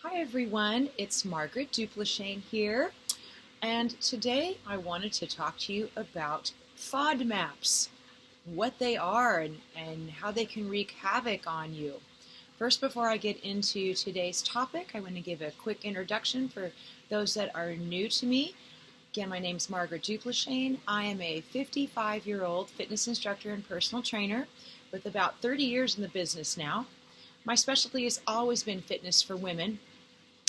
Hi everyone, it's Margaret Duplashane here, and today I wanted to talk to you about FODMAPs, what they are and how they can wreak havoc on you. First, before I get into today's topic, I want to give a quick introduction for those that are new to me. Again, my name is Margaret Duplashane. I am a 55-year-old fitness instructor and personal trainer with about 30 years in the business now. My specialty has always been fitness for women.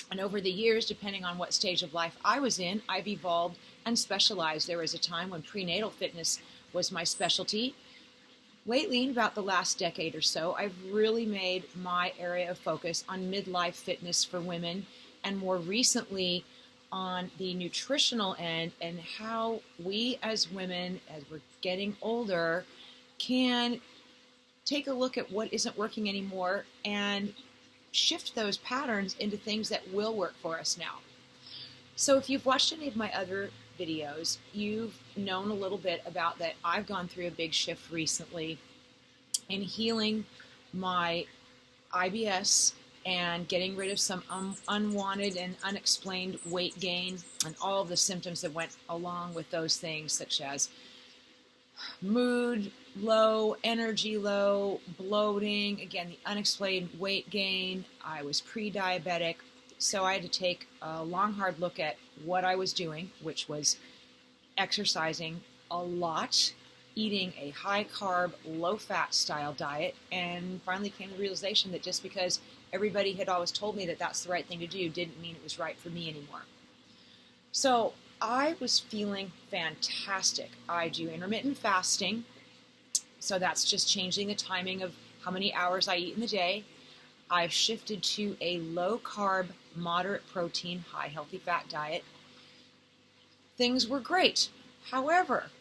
And over the years, depending on what stage of life I was in, I've evolved and specialized. There was a time when prenatal fitness was my specialty. Lately, in about the last decade or so, I've really made my area of focus on midlife fitness for women, and more recently on the nutritional end and how we as women, as we're getting older, can take a look at what isn't working anymore and shift those patterns into things that will work for us now. So if you've watched any of my other videos, you've known a little bit about that I've gone through a big shift recently in healing my IBS and getting rid of some unwanted and unexplained weight gain and all of the symptoms that went along with those things, such as mood low, energy low, bloating, again, the unexplained weight gain. I was pre-diabetic, so I had to take a long, hard look at what I was doing, which was exercising a lot, eating a high-carb, low-fat style diet, and finally came to the realization that just because everybody had always told me that that's the right thing to do didn't mean it was right for me anymore. So I was feeling fantastic. I do intermittent fasting, so that's just changing the timing of how many hours I eat in the day. I've shifted to a low-carb, moderate protein, high healthy fat diet. Things were great. However,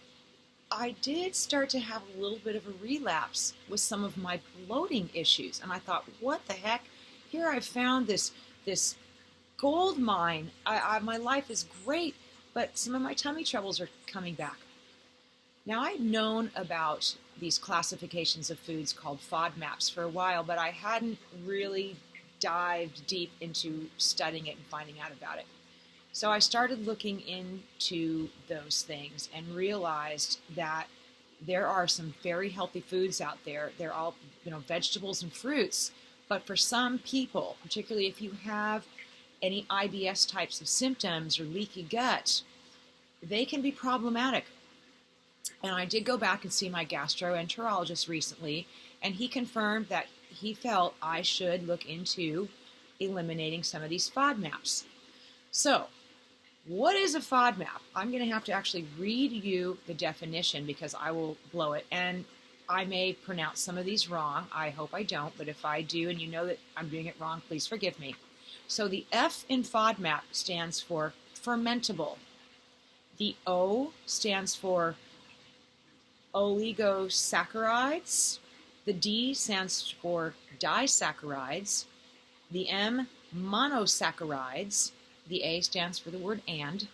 I did start to have a little bit of a relapse with some of my bloating issues, and I thought, what the heck? Here I've found this gold mine. My life is great, but some of my tummy troubles are coming back. Now, I'd known about these classifications of foods called FODMAPs for a while, but I hadn't really dived deep into studying it and finding out about it. So I started looking into those things and realized that there are some very healthy foods out there. They're all, vegetables and fruits, but for some people, particularly if you have any IBS types of symptoms or leaky gut, they can be problematic. And I did go back and see my gastroenterologist recently, and he confirmed that he felt I should look into eliminating some of these FODMAPs. So, what is a FODMAP? I'm going to have to actually read you the definition because I will blow it, and I may pronounce some of these wrong. I hope I don't, but if I do and you know that I'm doing it wrong, please forgive me. So the F in FODMAP stands for fermentable. The O stands for oligosaccharides. The D stands for disaccharides. The M, monosaccharides. The A stands for the word and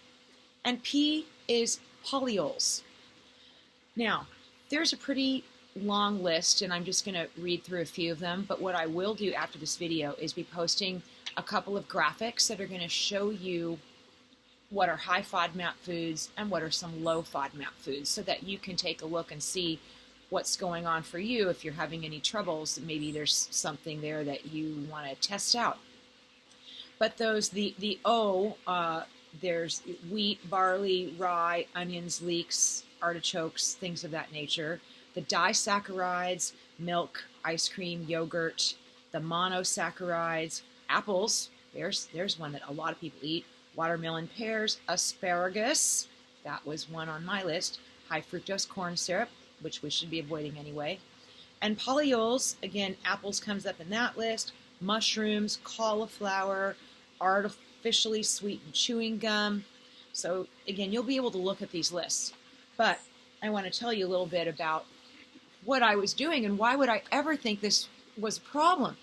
P is polyols. Now, there's a pretty long list, and I'm just going to read through a few of them, but what I will do after this video is be posting a couple of graphics that are going to show you what are high FODMAP foods and what are some low FODMAP foods, so that you can take a look and see what's going on for you. If you're having any troubles, maybe there's something there that you want to test out. But the O, there's wheat, barley, rye, onions, leeks, artichokes, things of that nature. The disaccharides, milk, ice cream, yogurt. The monosaccharides, apples, there's one that a lot of people eat. Watermelon, pears, asparagus, that was one on my list. High fructose corn syrup, which we should be avoiding anyway. And polyols, again, apples comes up in that list. Mushrooms, cauliflower, artificially sweetened chewing gum. So again, you'll be able to look at these lists. But I want to tell you a little bit about what I was doing and why would I ever think this was a problem.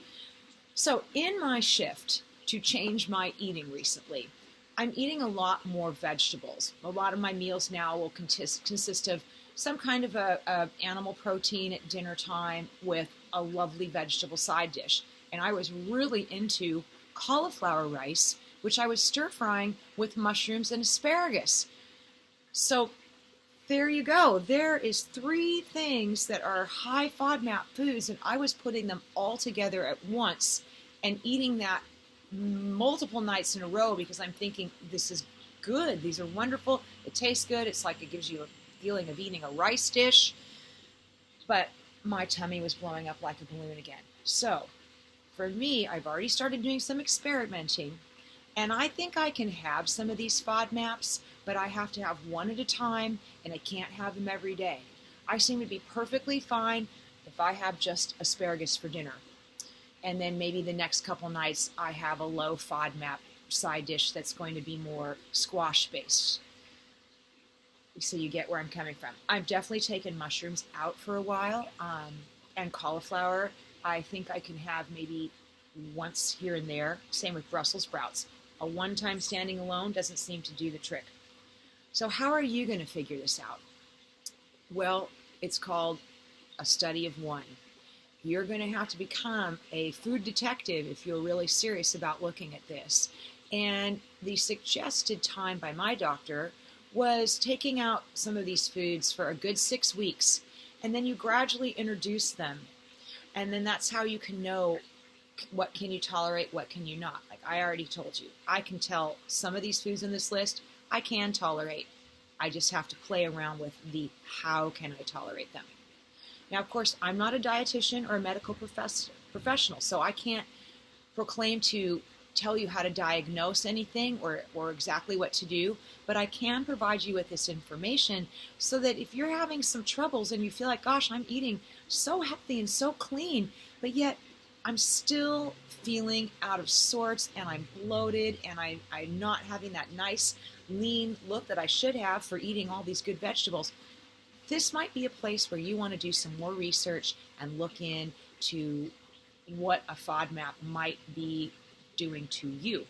So in my shift to change my eating recently, I'm eating a lot more vegetables. A lot of my meals now will consist of some kind of a animal protein at dinner time with a lovely vegetable side dish. And I was really into cauliflower rice, which I was stir frying with mushrooms and asparagus. So there you go. There is 3 things that are high FODMAP foods, and I was putting them all together at once and eating that multiple nights in a row because I'm thinking, this is good. These are wonderful. It tastes good. It's like it gives you a feeling of eating a rice dish. But my tummy was blowing up like a balloon again. So for me, I've already started doing some experimenting, and I think I can have some of these FODMAPs, but I have to have one at a time, and I can't have them every day. I seem to be perfectly fine if I have just asparagus for dinner. And then maybe the next couple nights I have a low FODMAP side dish that's going to be more squash based. So you get where I'm coming from. I've definitely taken mushrooms out for a while, and cauliflower I think I can have maybe once here and there. Same with Brussels sprouts. A one-time standing alone doesn't seem to do the trick. So how are you going to figure this out? Well, it's called a study of one. You're going to have to become a food detective if you're really serious about looking at this. And the suggested time by my doctor was taking out some of these foods for a good 6 weeks, and then you gradually introduce them. And then that's how you can know what can you tolerate, what can you not. Like I already told you, I can tell some of these foods in this list I can tolerate. I just have to play around with the how can I tolerate them. Now, of course, I'm not a dietitian or a medical professional, so I can't proclaim to tell you how to diagnose anything or exactly what to do, but I can provide you with this information so that if you're having some troubles and you feel like, gosh, I'm eating so healthy and so clean, but yet I'm still feeling out of sorts and I'm bloated and I'm not having that nice lean look that I should have for eating all these good vegetables, this might be a place where you want to do some more research and look into what a FODMAP might be doing to you.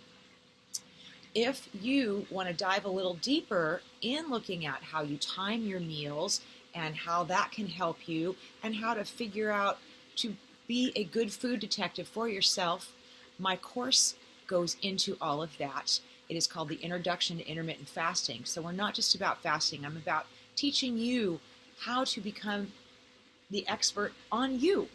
If you want to dive a little deeper in looking at how you time your meals and how that can help you and how to figure out to be a good food detective for yourself, my course goes into all of that. It is called the Introduction to Intermittent Fasting. So we're not just about fasting. I'm about teaching you how to become the expert on you.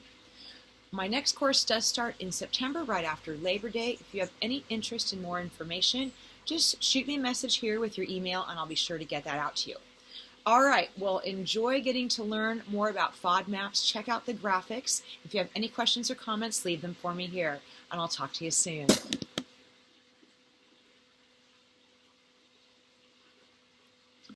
My next course does start in September, right after Labor Day. If you have any interest in more information, just shoot me a message here with your email and I'll be sure to get that out to you. All right, well, enjoy getting to learn more about FODMAPs. Check out the graphics. If you have any questions or comments, leave them for me here, and I'll talk to you soon.